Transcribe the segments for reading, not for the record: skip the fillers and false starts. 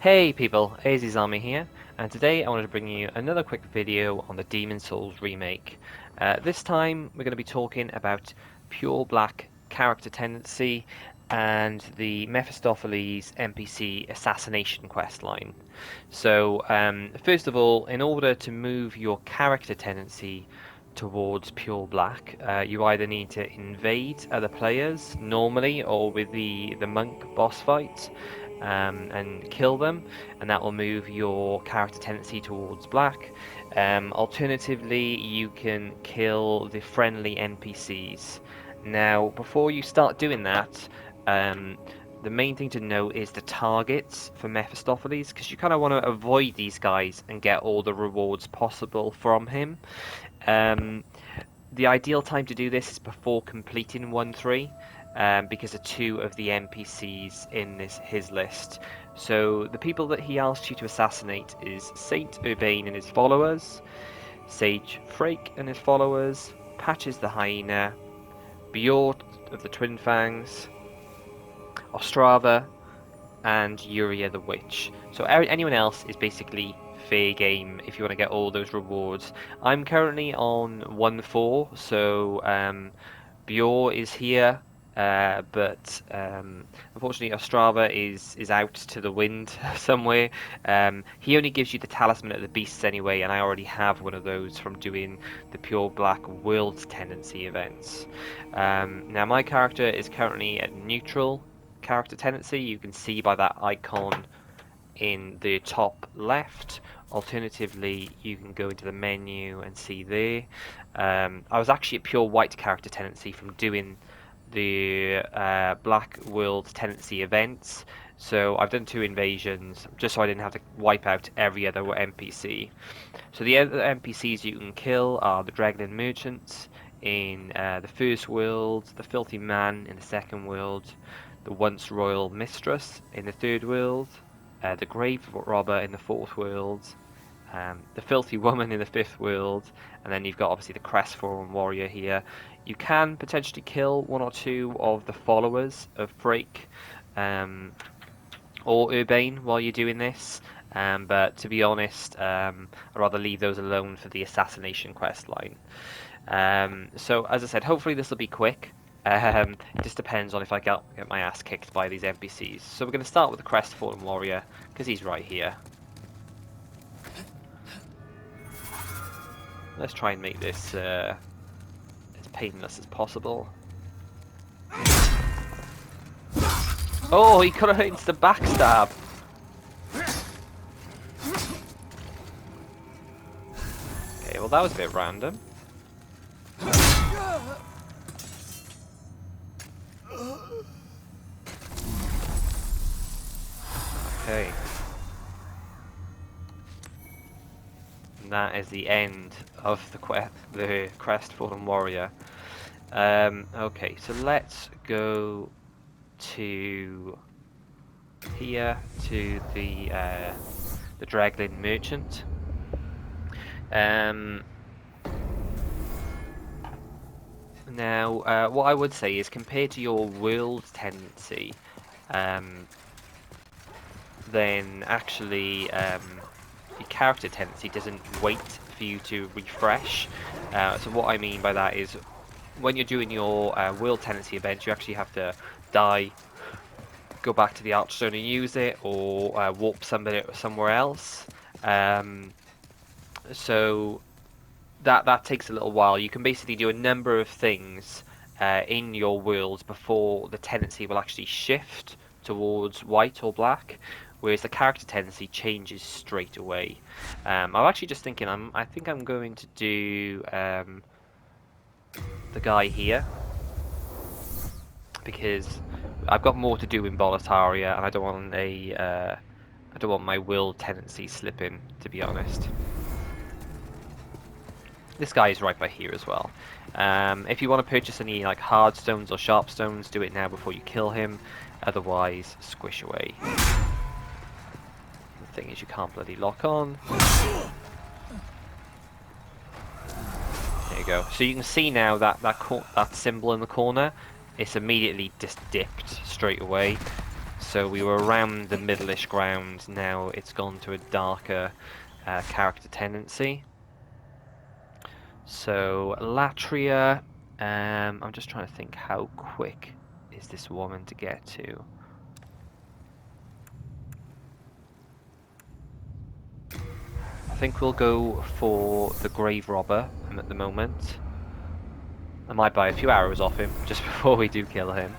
Hey people, AZZarmy here, and today I wanted to bring you another quick video on the Demon's Souls remake. This time we're going to be talking about pure black character tendency and the Mephistopheles NPC assassination questline. So first of all, in order to move your character tendency towards pure black, you either need to invade other players normally or with the monk boss fight, and kill them, and that will move your character tendency towards black. Alternatively, you can kill the friendly NPCs. Now, before you start doing that, the main thing to know is the targets for Mephistopheles, because you kind of want to avoid these guys and get all the rewards possible from him. The ideal time to do this is before completing 1-3, because of two of the NPCs in his list. So the people that he asks you to assassinate is Saint Urbane and his followers, Sagefreak and his followers, Patches the Hyena, Bjort of the Twin Fangs, OSTrava, and Uria the Witch. So anyone else is basically fair game if you want to get all those rewards. I'm currently on 1-4, so Bjor is here, but unfortunately OSTrava is out to the wind somewhere. He only gives you the Talisman of the Beasts anyway, and I already have one of those from doing the Pure Black World Tendency events. Now my character is currently at neutral character tendency. You can see by that icon in the top left. Alternatively, you can go into the menu and see there. I was actually at pure white character tendency from doing the Black World Tendency events. So I've done 2 invasions just so I didn't have to wipe out every other NPC. So the other NPCs you can kill are the Dragon Merchants in the first world, the Filthy Man in the second world, the Once Royal Mistress in the third world, the Grave Robber in the fourth world, the Filthy Woman in the fifth world, and then you've got obviously the Crestfallen Warrior here. You can potentially kill 1 or 2 of the followers of Freak or Urbane while you're doing this, but to be honest, I'd rather leave those alone for the assassination questline. So as I said, hopefully this will be quick. It just depends on if I get my ass kicked by these NPCs. So we're going to start with the Crestfallen Warrior, because he's right here. Let's try and make this as painless as possible. Oh, he could have hit the backstab! Okay, well that was a bit random. Okay. And that is the end of the Crestfallen Warrior. Okay, so let's go to here to the Draglin Merchant. Now, what I would say is, compared to your world tendency, then actually your character tendency doesn't wait for you to refresh. So what I mean by that is, when you're doing your world tendency events, you actually have to die, go back to the Archstone and use it, or warp somebody somewhere else. So that takes a little while. You can basically do a number of things in your worlds before the tendency will actually shift towards white or black, whereas the character tendency changes straight away. I'm actually just thinking, I think I'm going to do the guy here, because I've got more to do in Boletaria, and I don't want my will tendency slipping, to be honest. This guy is right by here as well. If you want to purchase any like hard stones or sharp stones, do it now before you kill him. Otherwise, squish away. The thing is, you can't bloody lock on. There you go. So you can see now that that symbol in the corner, it's immediately just dipped straight away. So we were around the middle-ish ground, now it's gone to a darker character tendency. So Latria, I'm just trying to think how quick is this woman to get to. I think we'll go for the Grave Robber at the moment. I might buy a few arrows off him just before we do kill him.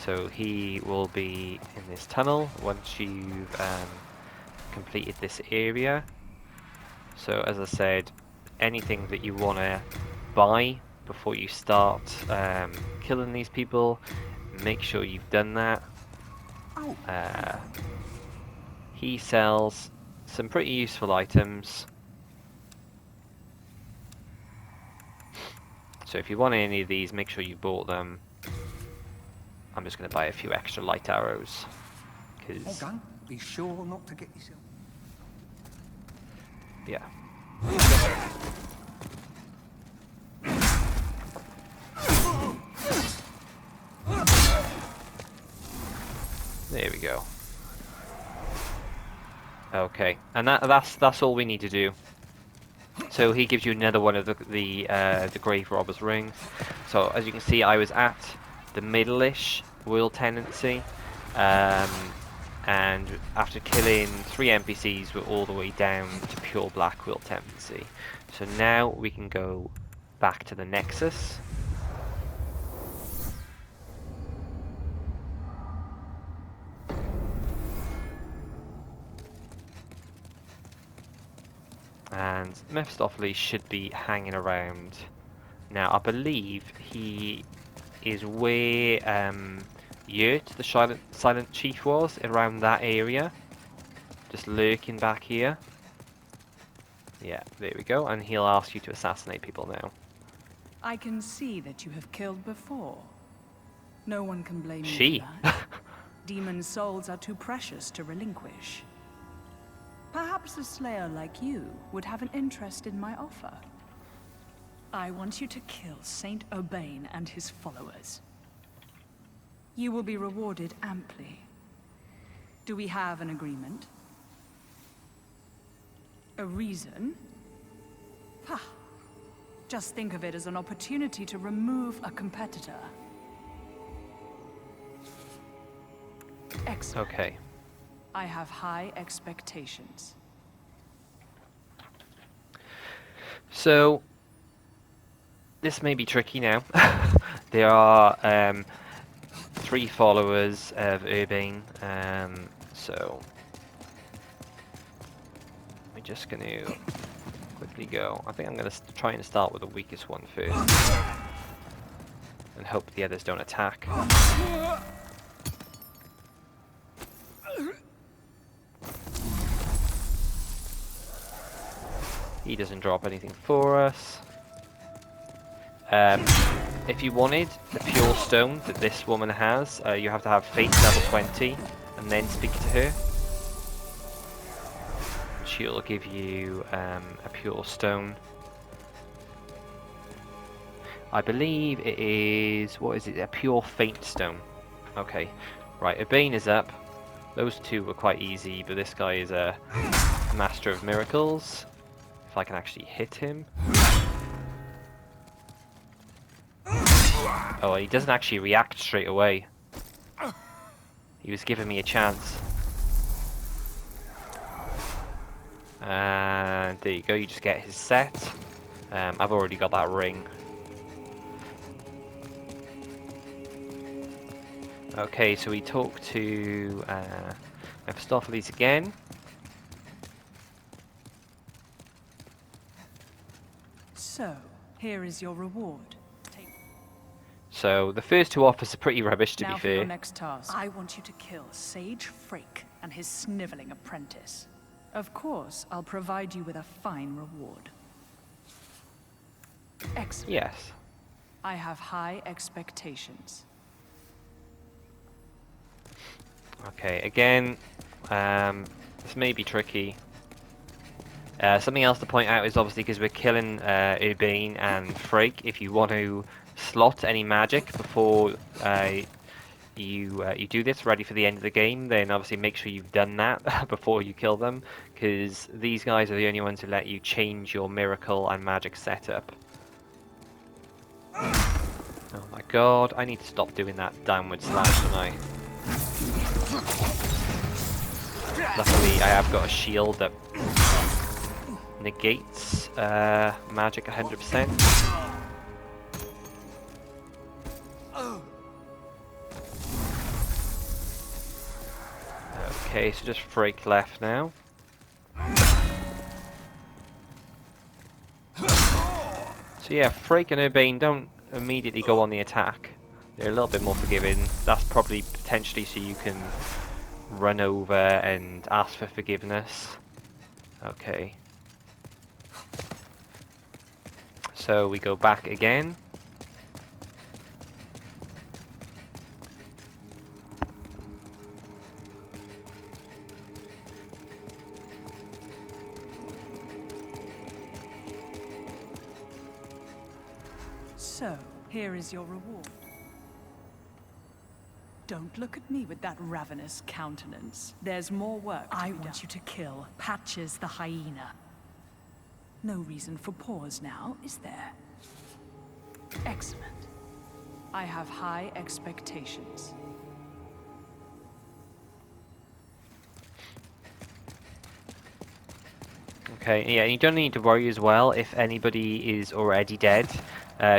So he will be in this tunnel once you've completed this area. So as I said, anything that you want to buy before you start killing these people, make sure you've done that. He sells some pretty useful items. So if you want any of these, make sure you bought them. I'm just going to buy a few extra light arrows. Cause, be sure not to get yourself. yeah. There we go. Okay, and that's all we need to do. So he gives you another one of the Grave Robber's rings. So as you can see, I was at the middle-ish world tendency, and after killing 3 NPCs, we're all the way down to pure black world tendency. So now we can go back to the Nexus. And Mephistopheles should be hanging around. Now, I believe he is where Yurt, the Silent Chief, was, around that area. Just lurking back here. Yeah, there we go. And he'll ask you to assassinate people now. I can see that you have killed before. No one can blame you She? for that. Demon souls are too precious to relinquish. Perhaps a slayer like you would have an interest in my offer. I want you to kill Saint Urbain and his followers. You will be rewarded amply. Do we have an agreement? A reason? Ha! Just think of it as an opportunity to remove a competitor. Excellent. Okay. I have high expectations. So, this may be tricky now. There are 3 followers of Urbain, so we're just going to quickly go. I think I'm going to try and start with the weakest one first, and hope the others don't attack. He doesn't drop anything for us. If you wanted the pure stone that this woman has, you have to have Fate level 20 and then speak to her. She'll give you a pure stone. I believe it is, what is it, a pure faint stone. Okay, right, Urbain is up. Those 2 were quite easy, but this guy is a master of miracles. If I can actually hit him. Oh, he doesn't actually react straight away. He was giving me a chance. And there you go, you just get his set. I've already got that ring. Okay, so we talk to Mephistopheles again. So, here is your reward. So the first 2 offers are pretty rubbish, to Now be for your fair. next task. I want you to kill Sagefreak and his sniveling apprentice. Of course, I'll provide you with a fine reward. Excellent. Yes. I have high expectations. Okay, again, this may be tricky. Something else to point out is obviously because we're killing Urbain and Freak, if you want to slot any magic before you do this, ready for the end of the game, then obviously make sure you've done that before you kill them, because these guys are the only ones who let you change your miracle and magic setup. Oh my god, I need to stop doing that downward slash, don't I? Luckily, I have got a shield that negates magic 100%. Okay, so just Freak left now. So yeah, Freak and Urbane don't immediately go on the attack. They're a little bit more forgiving. That's probably potentially so you can run over and ask for forgiveness. Okay. So we go back again. So, here is your reward. Don't look at me with that ravenous countenance. There's more work to be done. I want you to kill Patches the hyena. No reason for pause now, is there? Excellent. I have high expectations. Okay, yeah, and you don't need to worry as well if anybody is already dead.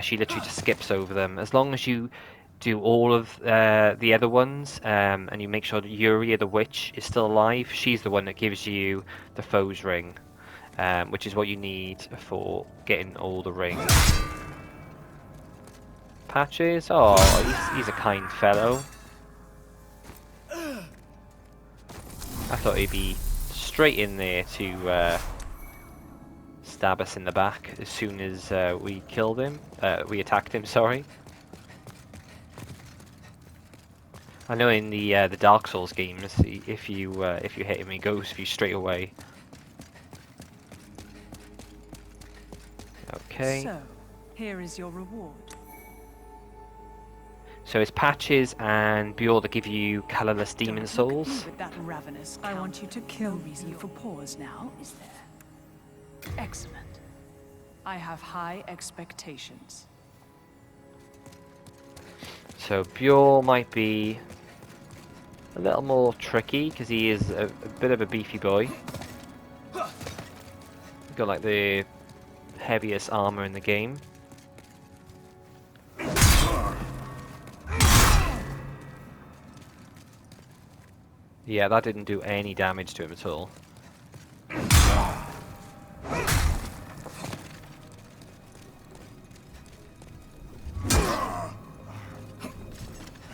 She literally just skips over them. As long as you do all of the other ones, and you make sure that Yuria the witch is still alive, she's the one that gives you the foe's ring, which is what you need for getting all the rings. Patches? Oh, he's a kind fellow. I thought he'd be straight in there to stab us in the back as soon as we killed him. We attacked him, sorry. I know in the Dark Souls games, if you hit him, he goes for you straight away. Okay. So, here is your reward. So it's Patches and Bjorn that give you Colorless Demon Souls. With that ravenous I want you to kill. No reason for pause now, is there? Excellent. I have high expectations. So Bjorn might be a little more tricky because he is a bit of a beefy boy. Got like the heaviest armor in the game. Yeah, that didn't do any damage to him at all.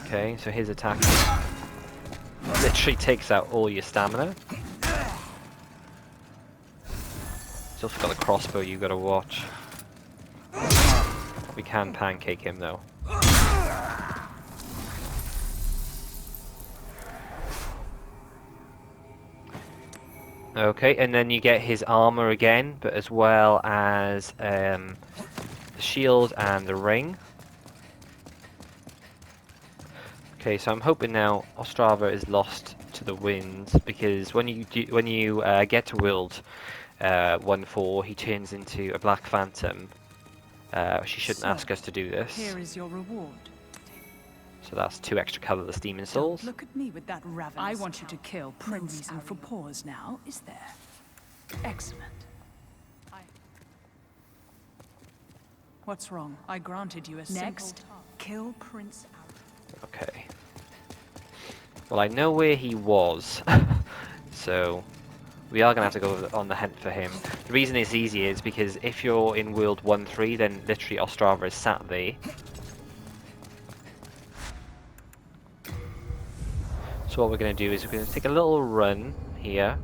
Okay, so his attack literally takes out all your stamina. He's also got the crossbow you've got to watch. We can pancake him though. Okay, and then you get his armor again, but as well as the shield and the ring. Okay, so I'm hoping now OSTrava is lost to the wind, because when you get to World 1-4, he turns into a Black Phantom. She shouldn't ask us to do this. Here is your reward. So that's 2 extra Colorless Demon Souls. Don't look at me with that ravenous. I want you to kill Prince. No reason for pause now, is there? Excellent. What's wrong? I granted you a next. Kill Prince. Okay. Well, I know where he was, so we are going to have to go on the hunt for him. The reason it's easy is because if you're in World 1-3, then literally OSTrava is sat there. So what we're going to do is we're going to take a little run here.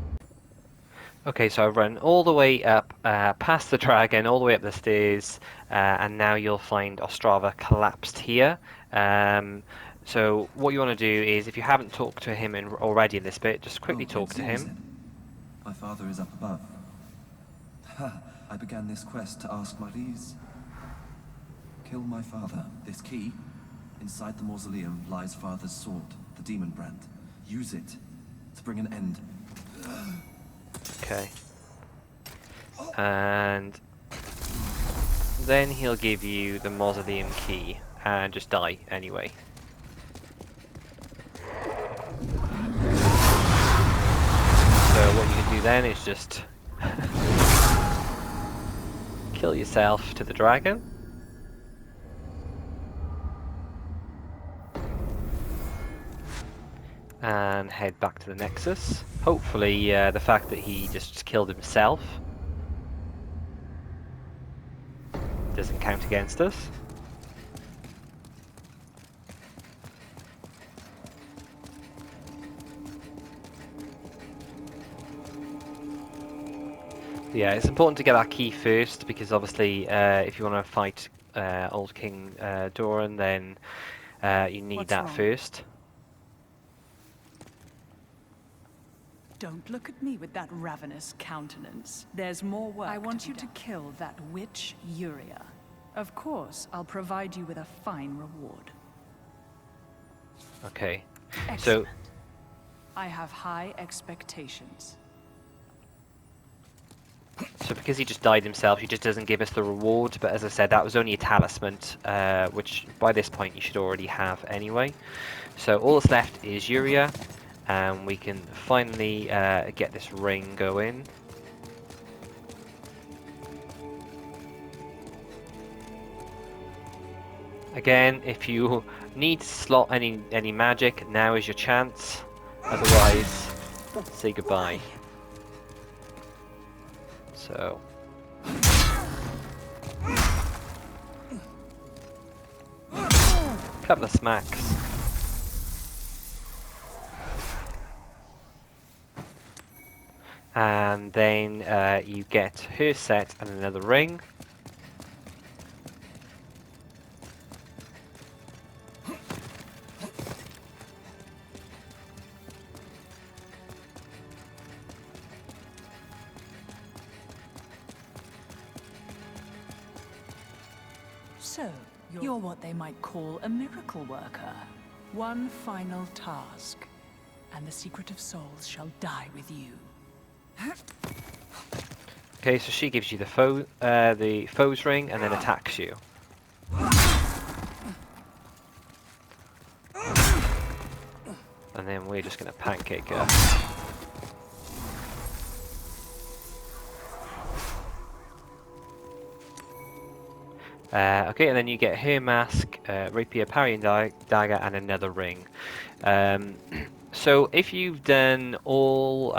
Okay, so I've run all the way up, past the dragon, all the way up the stairs, and now you'll find OSTrava collapsed here. So what you want to do is, if you haven't talked to him already in this bit, just quickly talk to him. My father is up above. I began this quest to ask Marise. kill my father. This key, inside the mausoleum lies father's sword, the demon brand. Use it to bring an end. Okay. And then he'll give you the mausoleum key and just die anyway. So what you can do then is just kill yourself to the dragon. And head back to the Nexus. Hopefully the fact that he just killed himself doesn't count against us. Yeah, it's important to get that key first, because obviously if you want to fight Old King Doran, then you need What's that wrong? first. Don't look at me with that ravenous countenance. There's more work. I want you to kill that witch, Yuria. Of course, I'll provide you with a fine reward. Okay. Excellent. I have high expectations. So because he just died himself, he just doesn't give us the reward, but as I said, that was only a talisman, which by this point you should already have anyway. So all that's left is Yuria, and we can finally get this ring going. Again, if you need to slot any magic, now is your chance. Otherwise, say goodbye. So couple of smacks. And then you get her set and another ring. So, you're what they might call a miracle worker. One final task, and the secret of souls shall die with you. Okay, so she gives you the foe's ring and then attacks you. And then we're just going to pancake her. Okay, and then you get her mask, rapier, parry and dagger, and another ring. So if you've done all,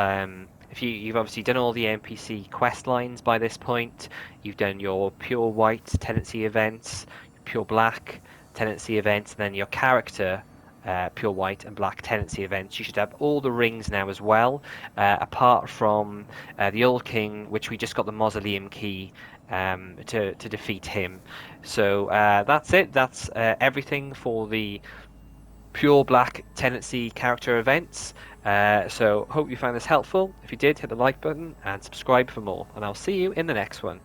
if you've obviously done all the NPC quest lines by this point, you've done your pure white tenancy events, pure black tenancy events, and then your character pure white and black tenancy events. You should have all the rings now as well, apart from the Old King, which we just got the mausoleum key to defeat him. So that's it. That's everything for the pure black tenancy character events. So hope you found this helpful. If you did, hit the like button and subscribe for more, and I'll see you in the next one.